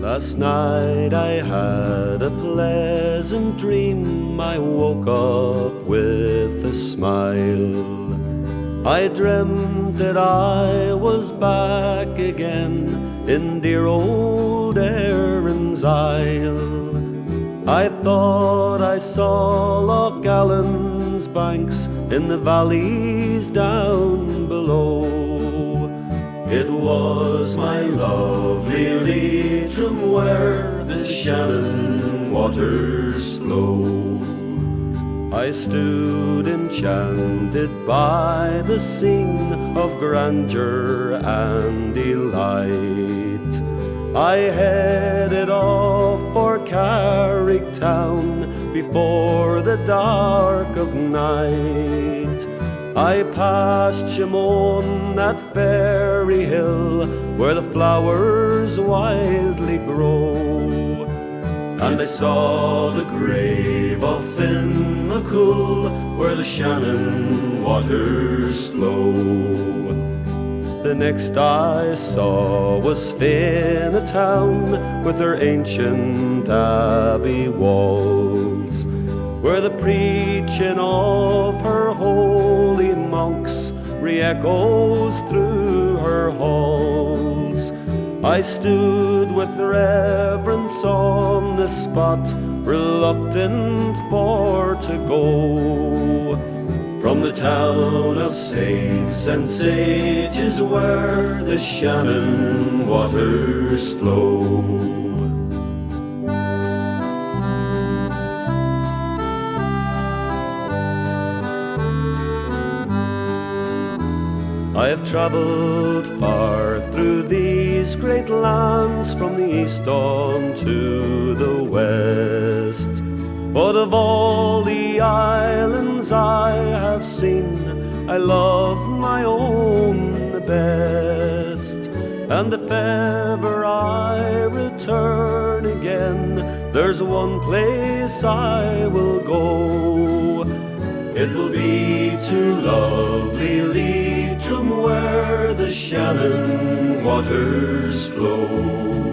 Last night I had a pleasant dream. I woke up with a smile. I dreamt that I was back again in dear old Erin's Isle. I thought I saw Loch Allen's banks in the valleys down below. It was my lovely Leitrim where the Shannon waters flow. I stood enchanted by the scene of grandeur and delight. I headed off for Carricktown before the dark of night. I passed Shimone at Fairy Hill, where the flowers wildly grow. And I saw the grave of Finn McCool, where the Shannon waters flow. The next I saw was Finn, a town with their ancient abbey walls, where the preaching of her holy monks re-echoes through her halls. I stood with reverence on the spot, reluctant for to go from the town of saints and sages where the Shannon waters flow. I have travelled far through these great lands, from the east on to the west. But of all the islands I have seen, I love my own the best. And if ever I return again, there's one place I will go. It will be to lovely Leitrim, where the Shannon waters flow.